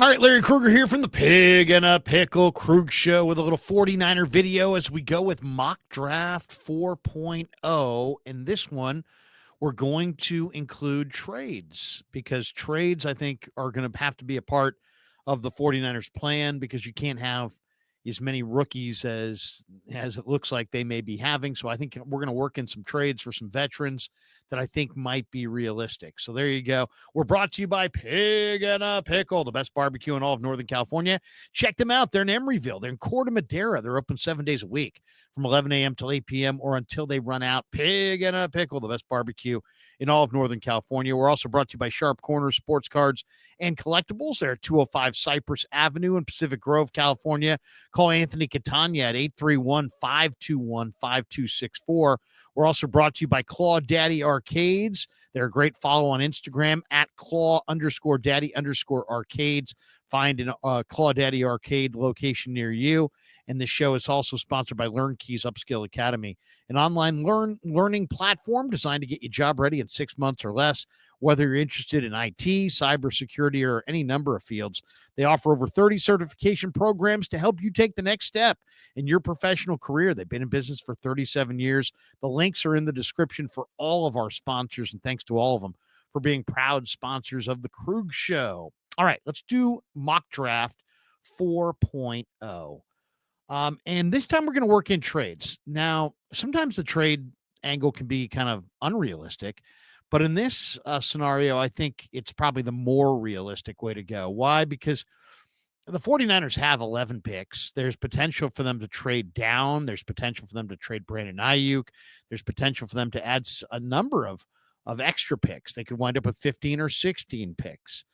All right, Larry Krueger here from the Pig and a Pickle Krug Show with a little 49er video as we go with Mock Draft 4.0. In this one, we're going to include trades because trades, I think, are going to have to be a part of the 49ers plan because you can't have as many rookies as it looks like they may be having. So I think we're going to work in some trades for some veterans that I think might be realistic. So there you go. We're brought to you by Pig and a Pickle, the best barbecue in all of Northern California. Check them out. They're in Emeryville. They're in Corte Madera. They're open 7 days a week from 11 a.m. till 8 p.m. or until they run out. Pig and a Pickle, the best barbecue in all of Northern California. We're also brought to you by Sharp Corners Sports Cards and Collectibles. They're at 205 Cypress Avenue in Pacific Grove, California. Call Anthony Catania at 831-521-5264. We're also brought to you by Claw Daddy Arcades. They're a great follow on Instagram at claw_daddy_arcades. Find a Claw Daddy Arcade location near you. And this show is also sponsored by LearnKeys Upskill Academy, an online learning platform designed to get you job ready in 6 months or less. Whether you're interested in IT, cybersecurity, or any number of fields, they offer over 30 certification programs to help you take the next step in your professional career. They've been in business for 37 years. The links are in the description for all of our sponsors, and thanks to all of them for being proud sponsors of the Krug Show. All right, let's do Mock Draft 4.0. And this time we're going to work in trades. Now, sometimes the trade angle can be kind of unrealistic, but in this scenario, I think it's probably the more realistic way to go. Why? Because the 49ers have 11 picks. There's potential for them to trade down. There's potential for them to trade Brandon Ayuk. There's potential for them to add a number of extra picks. They could wind up with 15 or 16 picks.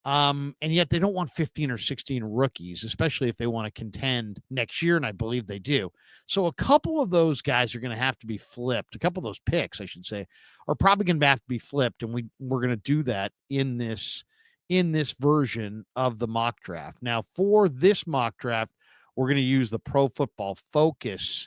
And yet they don't want 15 or 16 rookies, especially if they want to contend next year, and I believe they do. So a couple of those guys are going to have to be flipped. A couple of those picks, I should say, are probably going to have to be flipped, and we're going to do that in this version of the mock draft. Now, for this mock draft, we're going to use the Pro Football Focus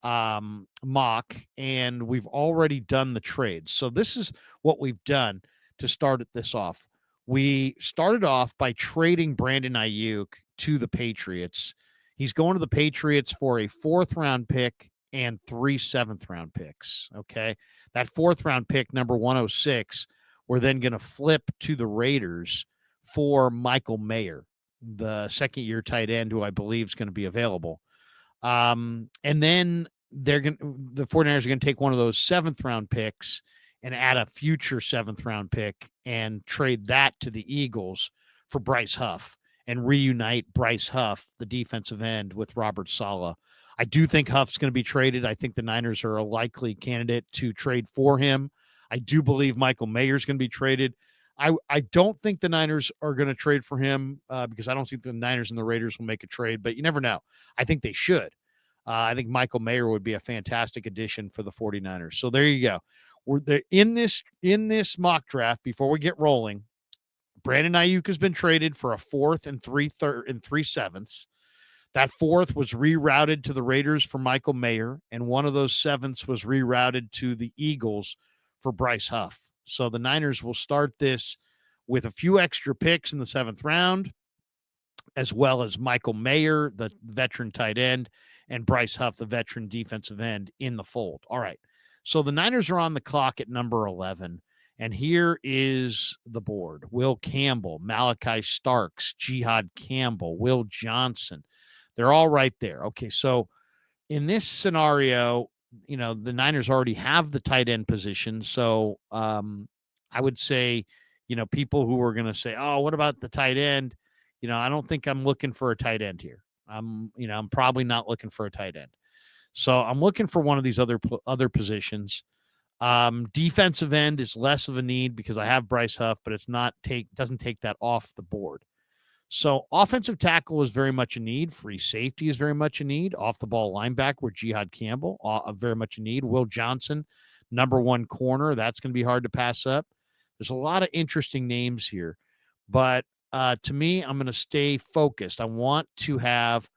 mock, and we've already done the trades. So this is what we've done to start this off. We started off by trading Brandon Ayuk to the Patriots. He's going to the Patriots for a 4th-round pick and 3 7th-round picks. Okay. That 4th-round pick, number 106, we're then going to flip to the Raiders for Michael Mayer, the second-year tight end who I believe is going to be available. And then the 49ers are going to take one of those 7th-round picks and add a future 7th-round pick and trade that to the Eagles for Bryce Huff and reunite Bryce Huff, the defensive end, with Robert Saleh. I do think Huff's going to be traded. I think the Niners are a likely candidate to trade for him. I do believe Michael Mayer's going to be traded. I don't think the Niners are going to trade for him because I don't think the Niners and the Raiders will make a trade, but you never know. I think they should. I think Michael Mayer would be a fantastic addition for the 49ers. So there you go. We're there in this mock draft. Before we get rolling, Brandon Ayuk has been traded for a 4th and 3 7ths. That 4th was rerouted to the Raiders for Michael Mayer, and one of those 7ths was rerouted to the Eagles for Bryce Huff. So the Niners will start this with a few extra picks in the 7th round, as well as Michael Mayer, the veteran tight end, and Bryce Huff, the veteran defensive end, in the fold. All right. So the Niners are on the clock at number 11. And here is the board: Will Campbell, Malachi Starks, Jihad Campbell, Will Johnson. They're all right there. Okay, so in this scenario, the Niners already have the tight end position. So I would say, people who are going to say, oh, what about the tight end? I don't think I'm looking for a tight end here. I'm probably not looking for a tight end. So I'm looking for one of these other positions. Defensive end is less of a need because I have Bryce Huff, but doesn't take that off the board. So offensive tackle is very much a need. Free safety is very much a need. Off the ball linebacker, Jihad Campbell, very much a need. Will Johnson, number 1 corner. That's going to be hard to pass up. There's a lot of interesting names here, but to me, I'm going to stay focused. I want to have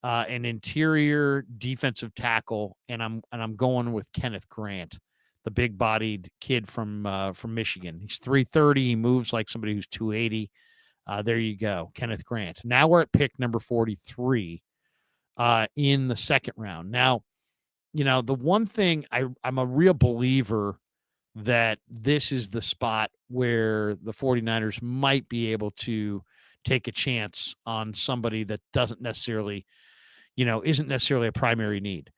an interior defensive tackle, and I'm going with Kenneth Grant, the big-bodied kid from Michigan. He's 330. He moves like somebody who's 280. There you go, Kenneth Grant. Now we're at pick number 43 in the second round. Now, the one thing I'm a real believer that this is the spot where the 49ers might be able to take a chance on somebody that doesn't necessarily, isn't necessarily a primary need.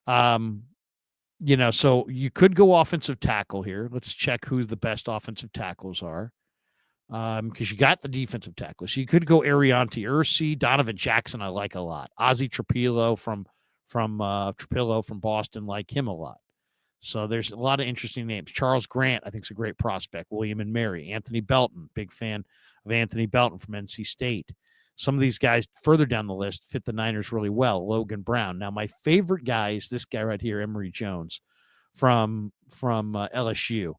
So you could go offensive tackle here. Let's check who the best offensive tackles are. Because you got the defensive tackle. So you could go Ariante Ursi, Donovan Jackson, I like a lot. Ozzie Trapillo from Boston, like him a lot. So there's a lot of interesting names. Charles Grant, I think, is a great prospect. William and Mary. Anthony Belton, big fan of Anthony Belton from NC State. Some of these guys further down the list fit the Niners really well. Logan Brown. Now, my favorite guy is this guy right here, Emory Jones from LSU.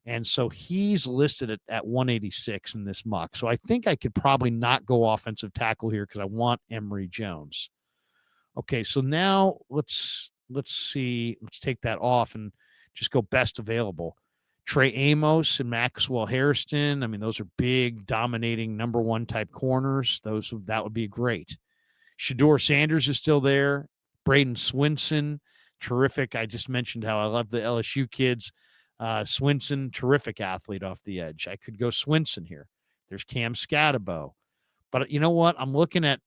And so he's listed at 186 in this mock. So I think I could probably not go offensive tackle here because I want Emory Jones. Okay, so now let's see. Let's take that off and just go best available. Trey Amos and Maxwell Hairston. I mean, those are big, dominating number one type corners. That would be great. Shedeur Sanders is still there. Braden Swinson, terrific. I just mentioned how I love the LSU kids. Swinson, terrific athlete off the edge. I could go Swinson here. There's Cam Scatabo. But you know what? I'm looking at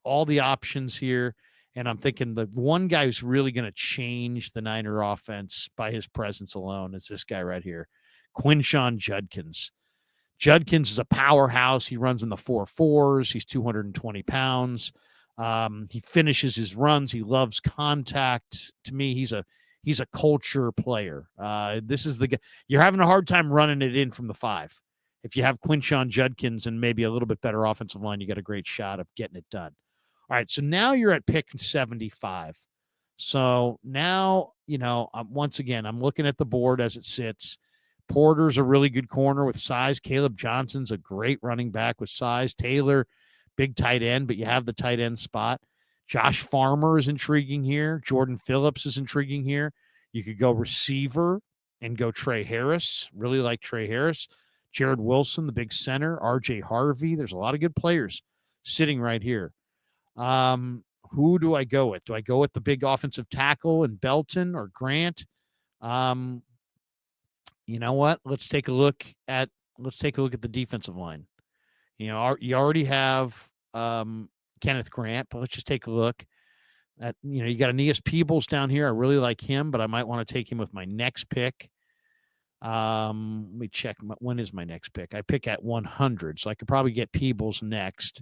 all the options here, and I'm thinking the one guy who's really going to change the Niner offense by his presence alone is this guy right here, Quinshon Judkins. Judkins is a powerhouse. He runs in the 4.4s. He's 220 pounds. He finishes his runs. He loves contact. To me, he's a culture player. This is the guy. You're having a hard time running it in from the 5. If you have Quinshon Judkins and maybe a little bit better offensive line, you got a great shot of getting it done. All right, so now you're at pick 75. So now, once again, I'm looking at the board as it sits. Porter's a really good corner with size. Caleb Johnson's a great running back with size. Taylor, big tight end, but you have the tight end spot. Josh Farmer is intriguing here. Jordan Phillips is intriguing here. You could go receiver and go Trey Harris. Really like Trey Harris. Jared Wilson, the big center. RJ Harvey. There's a lot of good players sitting right here. Who do I go with? Do I go with the big offensive tackle and Belton or Grant? You know what? Let's take a look at the defensive line. You already have Kenneth Grant, but let's just take a look at, you got Aeneas Peebles down here. I really like him, but I might want to take him with my next pick. Let me check. When is my next pick? I pick at 100, so I could probably get Peebles next.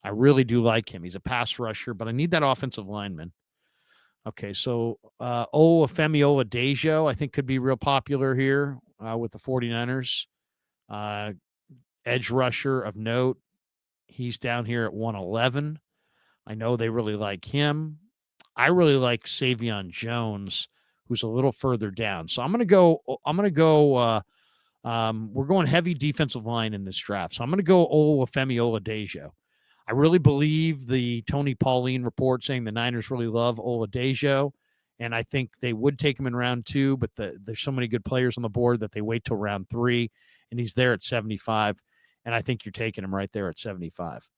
I really do like him. He's a pass rusher, but I need that offensive lineman. Okay, so Olufemi Oladejo, I think, could be real popular here with the 49ers. Edge rusher of note. He's down here at 111. I know they really like him. I really like Savion Jones, who's a little further down. So I'm going to go. We're going heavy defensive line in this draft. So I'm going to go Olufemi Oladejo. I really believe the Tony Pauline report saying the Niners really love Oladejo, and I think they would take him in round 2, but there's so many good players on the board that they wait till round 3, and he's there at 75, and I think you're taking him right there at 75.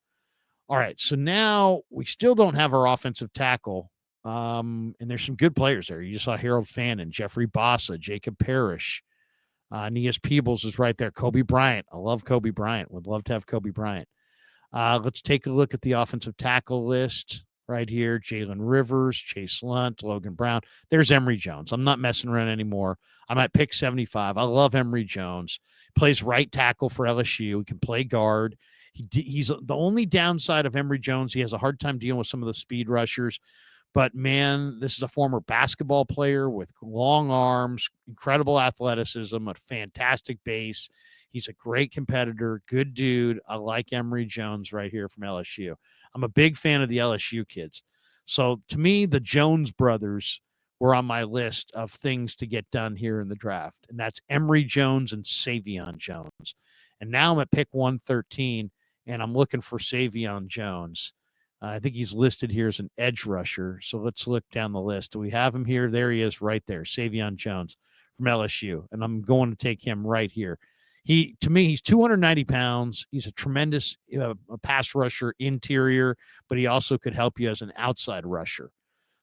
All right, so now we still don't have our offensive tackle, and there's some good players there. You just saw Harold Fannin, Jeffrey Bossa, Jacob Parrish, Aeneas Peebles is right there. Kobe Bryant. I love Kobe Bryant. Would love to have Kobe Bryant. Let's take a look at the offensive tackle list right here. Jalen Rivers, Chase Lunt, Logan Brown. There's Emory Jones. I'm not messing around anymore. I'm at pick 75. I love Emory Jones. Plays right tackle for LSU. He can play guard. He's the only downside of Emory Jones. He has a hard time dealing with some of the speed rushers. But, man, this is a former basketball player with long arms, incredible athleticism, a fantastic base. He's a great competitor, good dude. I like Emory Jones right here from LSU. I'm a big fan of the LSU kids. So, to me, the Jones brothers were on my list of things to get done here in the draft, and that's Emory Jones and Savion Jones. And now I'm at pick 113, and I'm looking for Savion Jones. I think he's listed here as an edge rusher. So let's look down the list. Do we have him here? There he is right there, Savion Jones from LSU. And I'm going to take him right here. To me, he's 290 pounds. He's a tremendous pass rusher interior, but he also could help you as an outside rusher.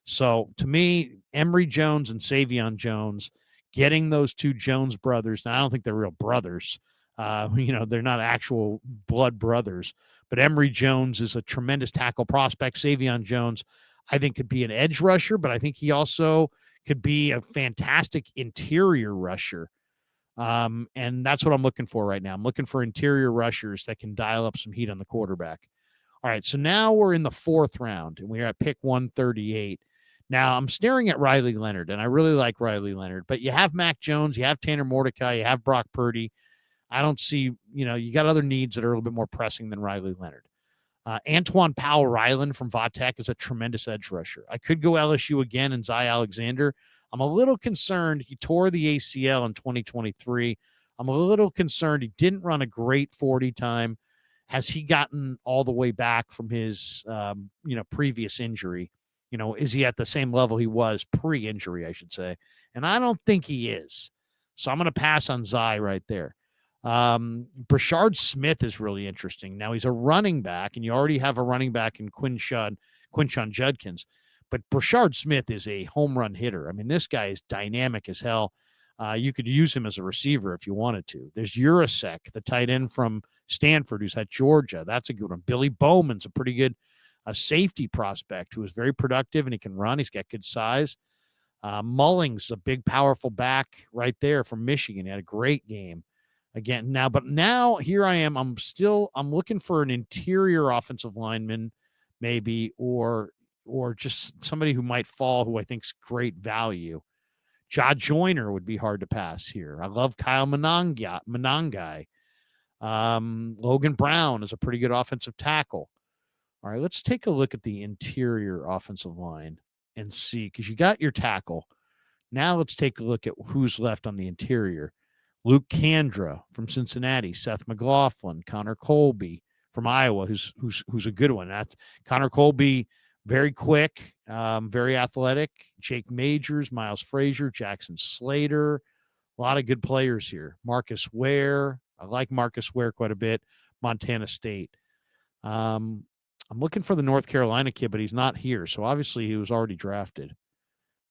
So to me, Emory Jones and Savion Jones, getting those two Jones brothers. Now, I don't think they're real brothers. They're not actual blood brothers, but Emory Jones is a tremendous tackle prospect. Savion Jones, I think, could be an edge rusher, but I think he also could be a fantastic interior rusher. And that's what I'm looking for right now. I'm looking for interior rushers that can dial up some heat on the quarterback. All right, so now we're in the 4th round, and we're at pick 138. Now, I'm staring at Riley Leonard, and I really like Riley Leonard, but you have Mac Jones, you have Tanner Mordecai, you have Brock Purdy. I don't see, you got other needs that are a little bit more pressing than Riley Leonard. Antoine Powell-Ryland from Vatech is a tremendous edge rusher. I could go LSU again and Zy Alexander. I'm a little concerned. He tore the ACL in 2023. I'm a little concerned. He didn't run a great 40 time. Has he gotten all the way back from his, previous injury? Is he at the same level he was pre-injury, I should say? And I don't think he is. So I'm going to pass on Zy right there. Brashard Smith is really interesting. Now he's a running back, and you already have a running back in Quinshon Judkins, but Brashard Smith is a home run hitter. I mean, this guy is dynamic as hell. You could use him as a receiver if you wanted to. There's Urasek, the tight end from Stanford, who's at Georgia. That's a good one. Billy Bowman's a pretty good safety prospect who is very productive, and he can run. He's got good size. Mullings, a big, powerful back right there from Michigan. He had a great game. Again, now here I am. I'm looking for an interior offensive lineman, maybe, or just somebody who might fall, who I think's great value. Ja Joyner would be hard to pass here. I love Kyle Monangai. Logan Brown is a pretty good offensive tackle. All right, let's take a look at the interior offensive line and see, because you got your tackle. Now let's take a look at who's left on the interior. Luke Kandra from Cincinnati, Seth McLaughlin, Connor Colby from Iowa, who's a good one. That's Connor Colby, very quick, very athletic. Jake Majors, Miles Frazier, Jackson Slater, a lot of good players here. Marcus Ware, I like Marcus Ware quite a bit. Montana State. I'm looking for the North Carolina kid, but he's not here, so obviously he was already drafted.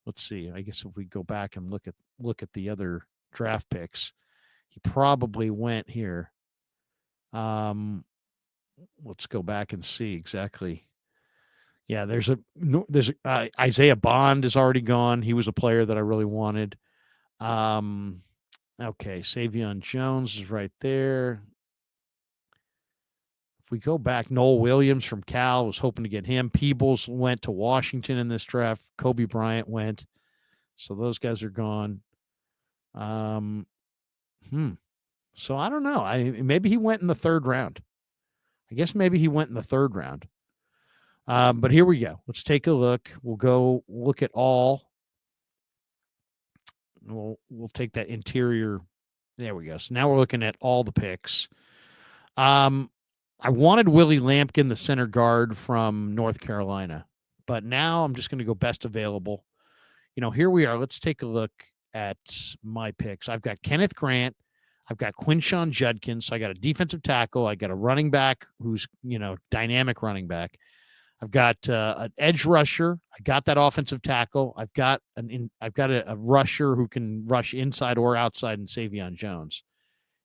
Let's see. I guess if we go back and look at the other draft picks, he probably went here. Let's go back and see exactly. Yeah, there's Isaiah Bond is already gone. He was a player that I really wanted. Okay, Savion Jones is right there. If we go back, Noel Williams from Cal, was hoping to get him. Peebles went to Washington in this draft. Kobe Bryant went. So those guys are gone. So I don't know. Maybe he went in the 3rd round. I guess maybe he went in the 3rd round. But here we go. Let's take a look. We'll go look at all. We'll take that interior. There we go. So now we're looking at all the picks. I wanted Willie Lampkin, the center guard from North Carolina, but now I'm just going to go best available. Here we are. Let's take a look at my picks. I've got Kenneth Grant. I've got Quinshon Judkins. So I got a defensive tackle. I got a running back who's, dynamic running back. I've got an edge rusher. I got that offensive tackle. I've got a rusher who can rush inside or outside in Savion Jones.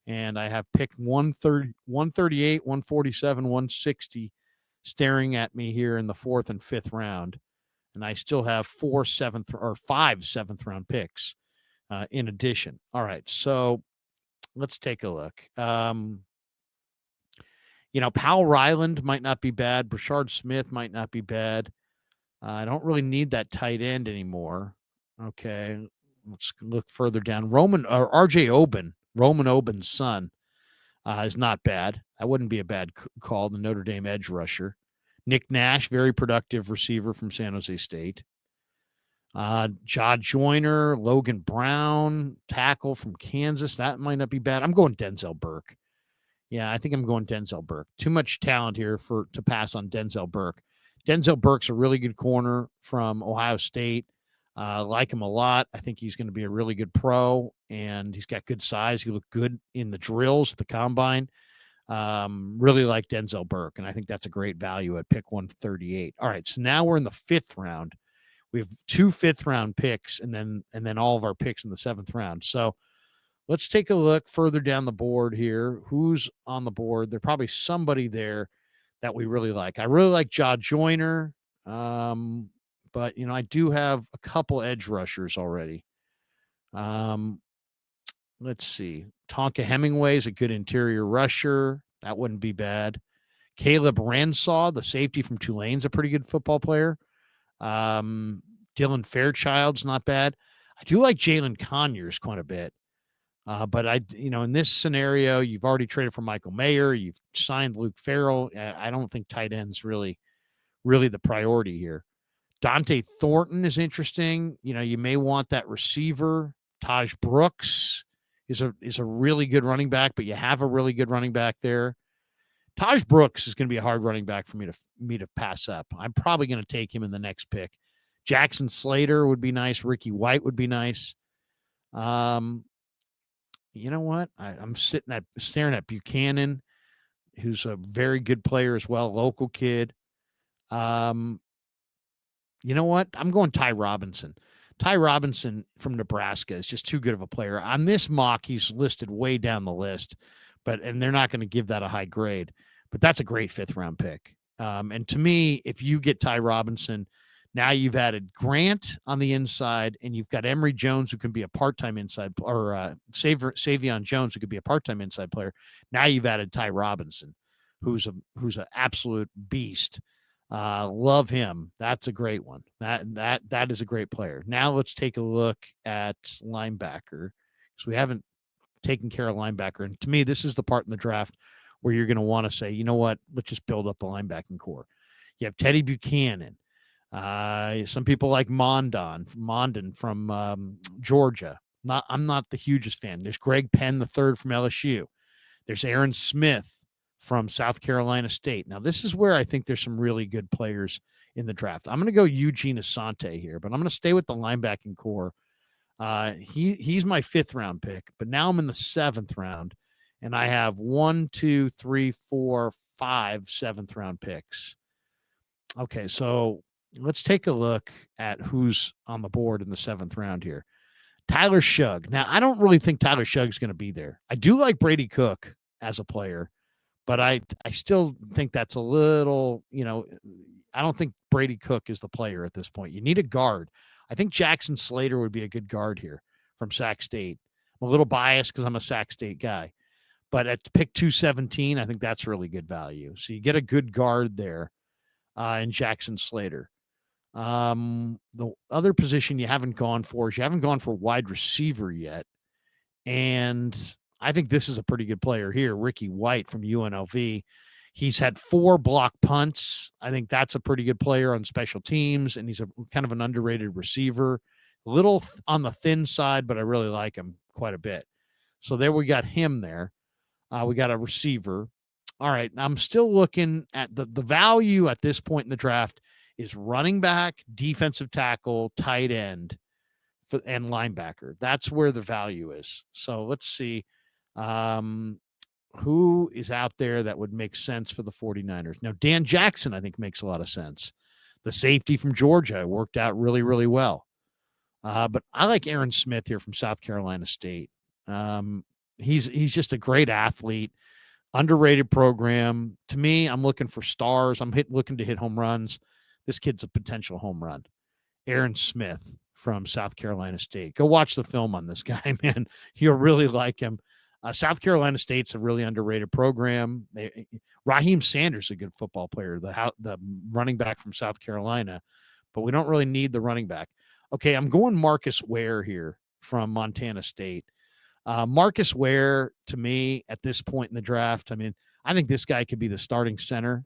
And I have picked 130, 138, 147, 160 staring at me here in the 4th and 5th round. And I still have 5 7th round picks in addition. All right. So let's take a look. Powell-Ryland might not be bad. Brashard Smith might not be bad. I don't really need that tight end anymore. Okay. Let's look further down. RJ Oben, Roman Oben's son, is not bad. That wouldn't be a bad call, the Notre Dame edge rusher. Nick Nash, very productive receiver from San Jose State. Ja Joyner, Logan Brown, tackle from Kansas. That might not be bad. I'm going Denzel Burke. Yeah, I think I'm going Denzel Burke. Too much talent here to pass on Denzel Burke. Denzel Burke's a really good corner from Ohio State. Like him a lot. I think he's going to be a really good pro, and he's got good size. He looked good in the drills at the combine. Really like Denzel Burke, and I think that's a great value at pick 138. All right, so now we're in the 5th round. We have 2 5th-round picks, and then all of our picks in the 7th round. So let's take a look further down the board here. Who's on the board? There's probably somebody there that we really like. I really like Jaw Joyner, but I do have a couple edge rushers already. Let's see. Tonka Hemingway is a good interior rusher. That wouldn't be bad. Caleb Ransaw, the safety from Tulane's a pretty good football player. Dylan Fairchild's not bad. I do like Jalen Conyers quite a bit. But in this scenario, you've already traded for Michael Mayer. You've signed Luke Farrell. I don't think tight end's really the priority here. Dante Thornton is interesting. You may want that receiver. Taj Brooks is a really good running back, but you have a really good running back there. Taj Brooks is going to be a hard running back for me to pass up. I'm probably going to take him in the next pick. Jackson Slater would be nice. Ricky White would be nice. You know what? I'm staring at Buchanan, who's a very good player as well, local kid. You know what? I'm going Ty Robinson. Ty Robinson from Nebraska is just too good of a player. On this mock, he's listed way down the list, and they're not going to give that a high grade. But that's a great 5th-round pick. And to me, if you get Ty Robinson, now you've added Grant on the inside, and you've got Emory Jones, who can be a part-time inside, or Savion Jones, who could be a part-time inside player. Now you've added Ty Robinson, who's an absolute beast. Love him. That's a great one. That is a great player. Now let's take a look at linebacker, because we haven't taken care of linebacker. And to me, this is the part in the draft where you're going to want to say, you know what, let's just build up the linebacking core. You have Teddy Buchanan. Some people like Mondon from Georgia. I'm not the hugest fan. There's Greg Penn III from LSU. There's Aaron Smith from South Carolina State. Now, this is where I think there's some really good players in the draft. I'm going to go Eugene Asante here, but I'm going to stay with the linebacking core. He's my 5th-round pick, but now I'm in the 7th round, and I have 1, 2, 3, 4, 5 7th-round picks. Okay, so let's take a look at who's on the board in the 7th round here. Tyler Shugg. Now, I don't really think Tyler Shugg's going to be there. I do like Brady Cook as a player, but I still think that's a little, I don't think Brady Cook is the player at this point. You need a guard. I think Jackson Slater would be a good guard here from Sac State. I'm a little biased because I'm a Sac State guy. But at pick 217, I think that's really good value. So you get a good guard there in Jackson Slater. The other position you haven't gone for is you haven't gone for wide receiver yet. And I think this is a pretty good player here, Ricky White from UNLV. He's had 4 block punts. I think that's a pretty good player on special teams, and he's a kind of an underrated receiver. A little on the thin side, but I really like him quite a bit. So there we got him there. We got a receiver. All right, I'm still looking at the value at this point in the draft is running back, defensive tackle, tight end, and linebacker. That's where the value is. So let's see. Who is out there that would make sense for the 49ers? Now, Dan Jackson, I think, makes a lot of sense. The safety from Georgia worked out really, really well. But I like Aaron Smith here from South Carolina State. He's just a great athlete, underrated program. To me, I'm looking for stars. I'm looking to hit home runs. This kid's a potential home run. Aaron Smith from South Carolina State. Go watch the film on this guy, man. You'll really like him. South Carolina State's a really underrated program. Raheem Sanders is a good football player, the running back from South Carolina, but we don't really need the running back. Okay, I'm going Marcus Ware here from Montana State. Marcus Ware, to me, at this point in the draft, I mean, I think this guy could be the starting center.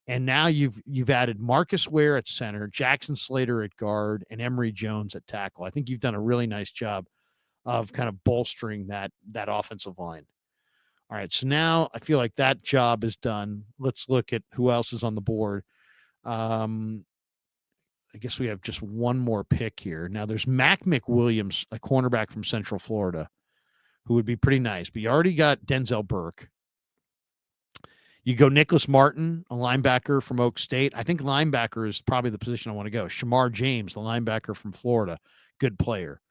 And now you've added Marcus Ware at center, Jackson Slater at guard, and Emory Jones at tackle. I think you've done a really nice job of kind of bolstering that offensive line. All right, so now I feel like that job is done. Let's look at who else is on the board. I guess we have just one more pick here. Now there's Mac McWilliams, a cornerback from Central Florida, who would be pretty nice. But you already got Denzel Burke. You go Nicholas Martin, a linebacker from Oak State. I think linebacker is probably the position I want to go. Shamar James, the linebacker from Florida, good player.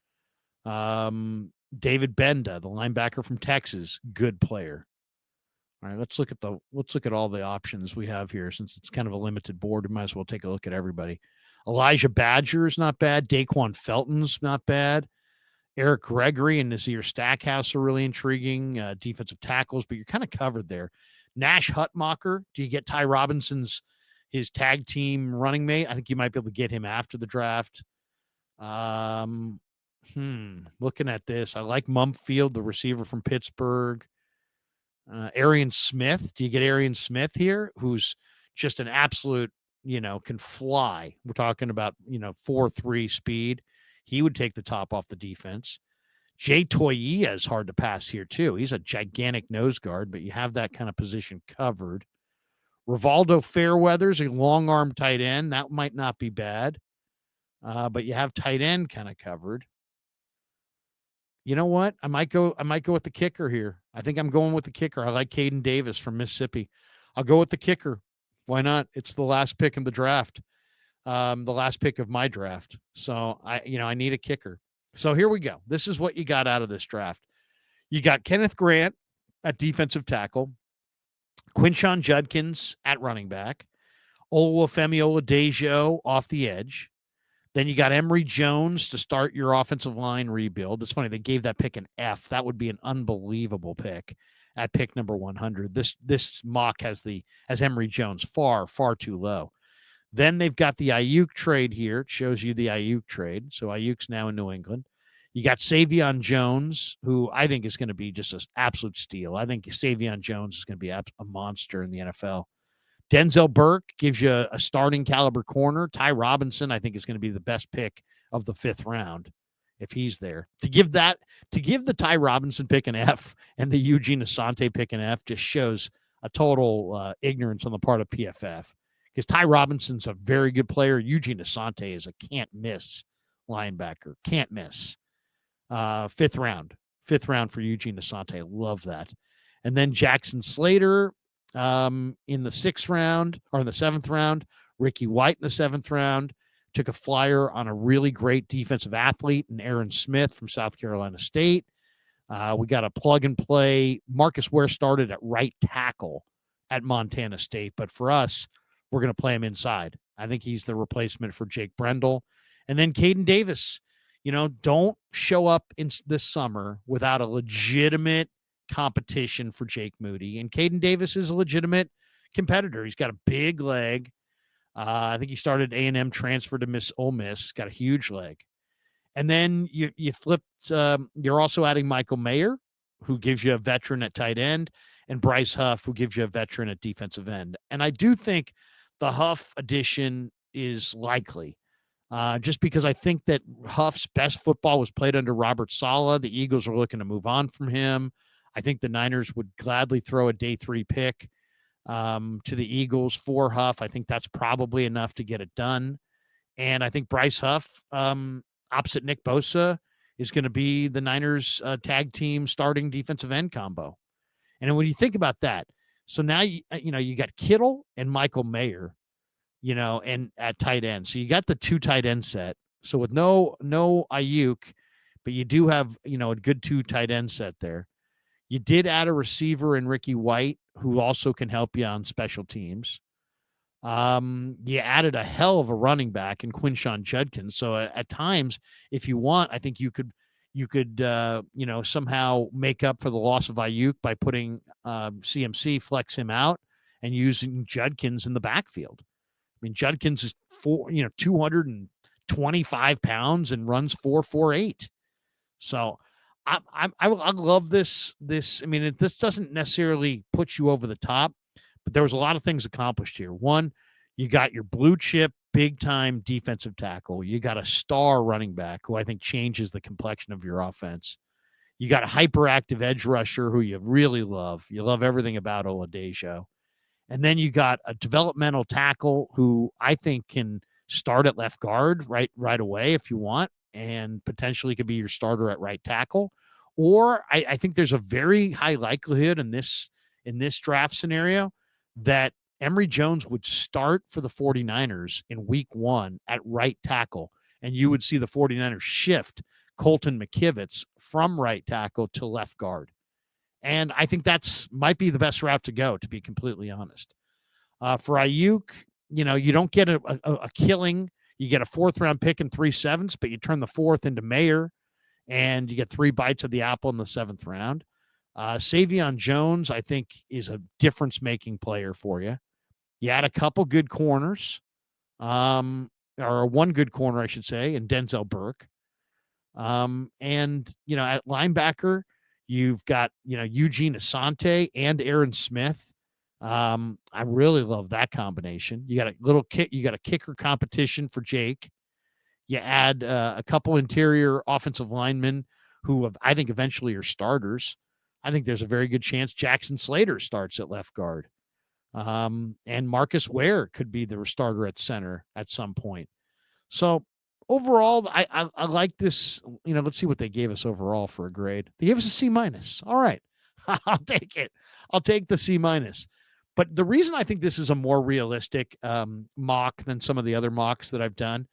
David Benda, the linebacker from Texas, good player. All right, let's look at all the options we have here. Since it's kind of a limited board, we might as well take a look at everybody. Elijah Badger is not bad. Daquan Felton's not bad. Eric Gregory and Nazir Stackhouse are really intriguing defensive tackles, but you're kind of covered there. Nash Hutmacher, do you get Ty Robinson's his tag team running mate? I think you might be able to get him after the draft. Looking at this, I like Mumfield, the receiver from Pittsburgh. Arian Smith, do you get Arian Smith here, who's just an absolute, can fly? We're talking about 4.3 speed. He would take the top off the defense. Jay Toyia is hard to pass here, too. He's a gigantic nose guard, but you have that kind of position covered. Rivaldo Fairweather's a long-arm tight end. That might not be bad, but you have tight end kind of covered. You know what? I might go with the kicker here. I think I'm going with the kicker. I like Caden Davis from Mississippi. I'll go with the kicker. Why not? It's the last pick in the draft. The last pick of my draft. So I need a kicker. So here we go. This is what you got out of this draft. You got Kenneth Grant at defensive tackle, Quinshon Judkins at running back, Olufemi Oladejo off the edge. Then you got Emory Jones to start your offensive line rebuild. It's funny, they gave that pick an F. That would be an unbelievable pick at pick number 100. This mock has Emory Jones far, far too low. Then they've got the Ayuk trade here. It shows you the Ayuk trade. So Ayuk's now in New England. You got Savion Jones, who I think is going to be just an absolute steal. I think Savion Jones is going to be a monster in the NFL. Denzel Burke gives you a starting caliber corner. Ty Robinson, I think, is going to be the best pick of the 5th round if he's there. To give the Ty Robinson pick an F and the Eugene Asante pick an F just shows a total ignorance on the part of PFF. Because Ty Robinson's a very good player. Eugene Asante is a can't-miss linebacker. Can't miss. 5th round for Eugene Asante. I love that. And then Jackson Slater in the 6th round, or in the 7th round. Ricky White in the 7th round. Took a flyer on a really great defensive athlete in Aaron Smith from South Carolina State. We got a plug-and-play. Marcus Ware started at right tackle at Montana State. But for us, we're going to play him inside. I think he's the replacement for Jake Brendel. And then Caden Davis, don't show up in this summer without a legitimate competition for Jake Moody. And Caden Davis is a legitimate competitor. He's got a big leg. I think he started A&M, transferred to Ole Miss. He's got a huge leg. And then you flipped. You're also adding Michael Mayer, who gives you a veteran at tight end, and Bryce Huff, who gives you a veteran at defensive end. And I do think the Huff addition is likely, just because I think that Huff's best football was played under Robert Saleh. The Eagles are looking to move on from him. I think the Niners would gladly throw a day 3 pick to the Eagles for Huff. I think that's probably enough to get it done. And I think Bryce Huff, opposite Nick Bosa, is going to be the Niners tag team starting defensive end combo. And when you think about that, so now you got Kittle and Michael Mayer, and at tight end. So you got the 2 tight end set. So with no Ayuk, but you do have a good 2 tight end set there. You did add a receiver in Ricky White, who also can help you on special teams. You added a hell of a running back in Quinshon Judkins. So at times, if you want, I think you could somehow make up for the loss of Ayuk by putting CMC, flex him out, and using Judkins in the backfield. I mean, Judkins is 225 pounds and runs 4.48. So I love this. I mean, this doesn't necessarily put you over the top, but there was a lot of things accomplished here. One, you got your blue chip, big time defensive tackle. You got a star running back who I think changes the complexion of your offense. You got a hyperactive edge rusher who you really love. You love everything about Oladejo. And then you got a developmental tackle who I think can start at left guard right away if you want, and potentially could be your starter at right tackle. Or I think there's a very high likelihood in this draft scenario that Emory Jones would start for the 49ers in week 1 at right tackle, and you would see the 49ers shift Colton McKivitz from right tackle to left guard. And I think that's might be the best route to go, to be completely honest. For Ayuk, you don't get a killing. You get a 4th-round pick and 3/7, but you turn the 4th into Mayer, and you get 3 bites of the apple in the 7th round. Savion Jones, I think, is a difference-making player for you. You had a couple good corners, or one good corner, I should say, in Denzel Burke. And, at linebacker, you've got, Eugene Asante and Aaron Smith. I really love that combination. You got a kicker competition for Jake. You add a couple interior offensive linemen who I think eventually are starters. I think there's a very good chance Jackson Slater starts at left guard. And Marcus Ware could be the starter at center at some point. So overall, I like this. Let's see what they gave us overall for a grade. They gave us a C-. All right. I'll take it. I'll take the C-. But the reason I think this is a more realistic mock than some of the other mocks that I've done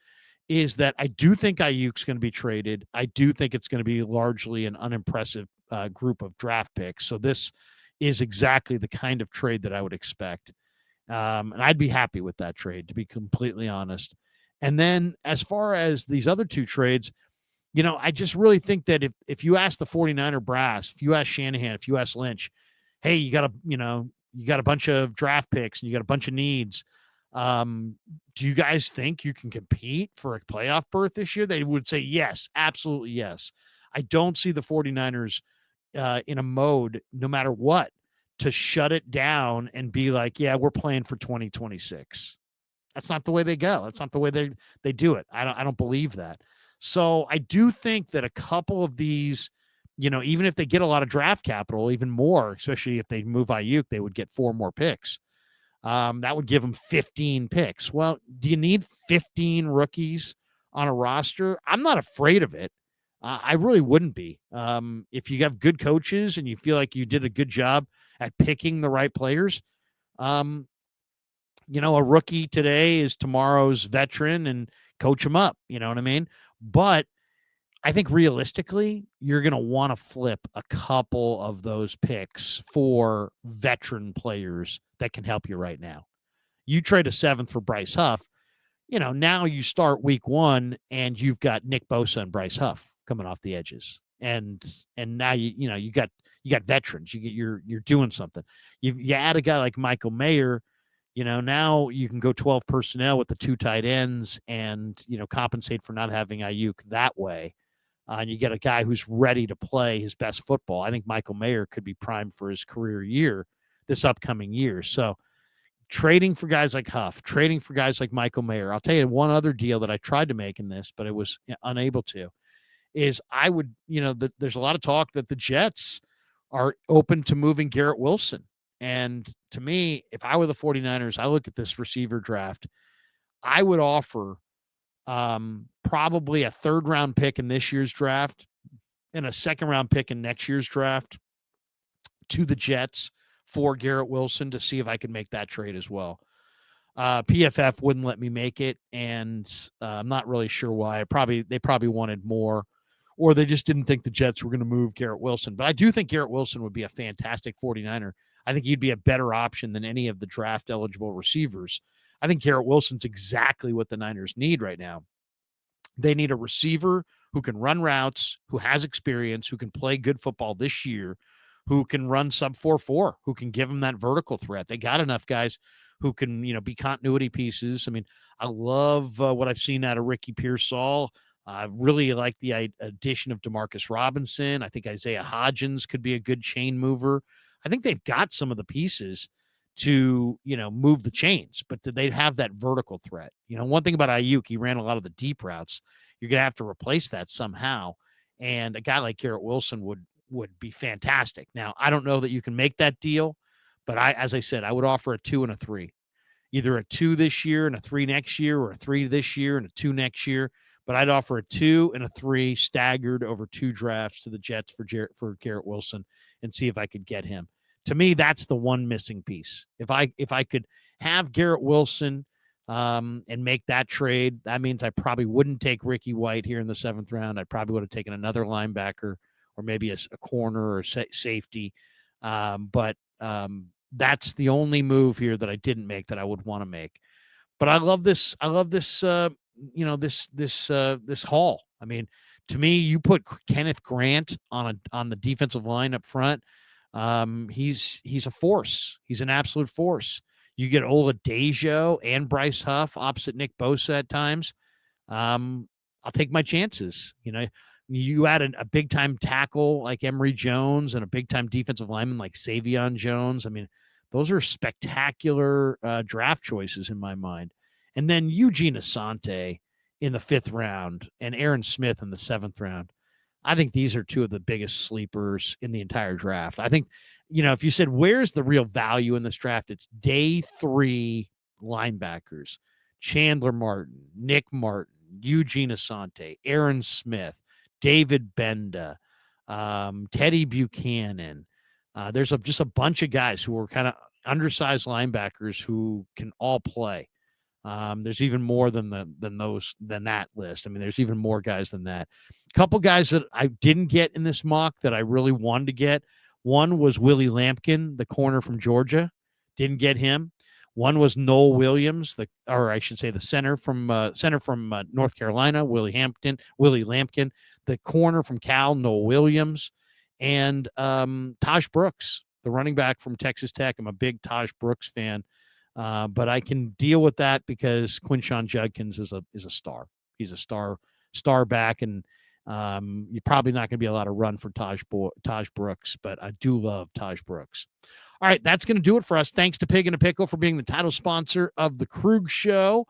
is that I do think Ayuk's going to be traded. I do think it's going to be largely an unimpressive group of draft picks. So this is exactly the kind of trade that I would expect. And I'd be happy with that trade, to be completely honest. And then as far as these other 2 trades, I just really think that if you ask the 49er brass, if you ask Shanahan, if you ask Lynch, hey, you got a bunch of draft picks and you got a bunch of needs. Do you guys think you can compete for a playoff berth this year? They would say yes, absolutely yes. I don't see the 49ers in a mode, no matter what, to shut it down and be like, yeah, we're playing for 2026. That's not the way they go. That's not the way they do it. I don't believe that. So I do think that a couple of these, even if they get a lot of draft capital, even more, especially if they move Ayuk, they would get 4 more picks. That would give them 15 picks. Well, do you need 15 rookies on a roster? I'm not afraid of it. I really wouldn't be. If you have good coaches and you feel like you did a good job at picking the right players, a rookie today is tomorrow's veteran, and coach them up. You know what I mean? But I think realistically, you're going to want to flip a couple of those picks for veteran players that can help you right now. You trade a 7th for Bryce Huff. Now you start week 1 and you've got Nick Bosa and Bryce Huff coming off the edges. And now you got veterans. You're doing something. You add a guy like Michael Mayer. Now you can go 12 personnel with the 2 tight ends and compensate for not having Ayuk that way. And you get a guy who's ready to play his best football. I think Michael Mayer could be primed for his career year this upcoming year. So trading for guys like Huff, trading for guys like Michael Mayer. I'll tell you one other deal that I tried to make in this, but I was unable to, is I would, there's a lot of talk that the Jets are open to moving Garrett Wilson. And to me, if I were the 49ers, I look at this receiver draft, I would offer probably a 3rd-round pick in this year's draft and a 2nd-round pick in next year's draft to the Jets for Garrett Wilson to see if I could make that trade as well. PFF wouldn't let me make it, and I'm not really sure why. They probably wanted more, or they just didn't think the Jets were going to move Garrett Wilson. But I do think Garrett Wilson would be a fantastic 49er. I think he'd be a better option than any of the draft-eligible receivers. I think Garrett Wilson's exactly what the Niners need right now. They need a receiver who can run routes, who has experience, who can play good football this year, who can run sub 4.4, who can give them that vertical threat. They got enough guys who can, be continuity pieces. I mean, I love what I've seen out of Ricky Pearsall. I really like the addition of Demarcus Robinson. I think Isaiah Hodgins could be a good chain mover. I think they've got some of the pieces to, move the chains, but they'd have that vertical threat. One thing about Ayuk, he ran a lot of the deep routes. You're going to have to replace that somehow. And a guy like Garrett Wilson would be fantastic. Now, I don't know that you can make that deal, but as I said, I would offer a 2 and a 3. either a 2 this year and a 3 next year, or a 3 this year and a 2 next year. But I'd offer a 2 and a 3 staggered over 2 drafts to the Jets for Garrett Wilson and see if I could get him. To me, that's the one missing piece. If I could have Garrett Wilson and make that trade, that means I probably wouldn't take Ricky White here in the 7th round. I probably would have taken another linebacker or maybe a corner or safety. But that's the only move here that I didn't make that I would want to make. But I love this. I love this. This haul. I mean, to me, you put Kenneth Grant on the defensive line up front. He's a force. He's an absolute force. You get Oladipo and Bryce Huff opposite Nick Bosa at times. I'll take my chances. You add a big-time tackle like Emory Jones and a big-time defensive lineman like Savion Jones. I mean, those are spectacular draft choices in my mind. And then Eugene Asante in the 5th round and Aaron Smith in the 7th round. I think these are two of the biggest sleepers in the entire draft. I think, if you said, where's the real value in this draft? It's day 3 linebackers, Chandler Martin, Nick Martin, Eugene Asante, Aaron Smith, David Benda, Teddy Buchanan. There's just a bunch of guys who are kind of undersized linebackers who can all play. There's even more than that list. I mean, there's even more guys than that. A couple guys that I didn't get in this mock that I really wanted to get. One was Willie Lampkin, the corner from Georgia. Didn't get him. One was Noel Williams, the center from North Carolina, Willie Lampkin, the corner from Cal, Noel Williams, and Taj Brooks, the running back from Texas Tech. I'm a big Taj Brooks fan. But I can deal with that because Quinshon Judkins is a star. He's a star back, and you're probably not going to be a lot of run for Taj Brooks, but I do love Taj Brooks. All right, that's going to do it for us. Thanks to Pig and a Pickle for being the title sponsor of the Krueger Show.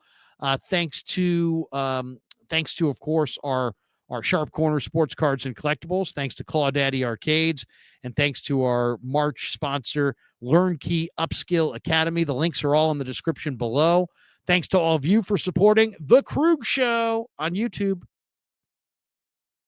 Thanks to, of course, our Sharp Corner Sports Cards and Collectibles. Thanks to Claudaddy Arcades. And thanks to our March sponsor, LearnKey Upskill Academy. The links are all in the description below. Thanks to all of you for supporting The Krueger Show on YouTube.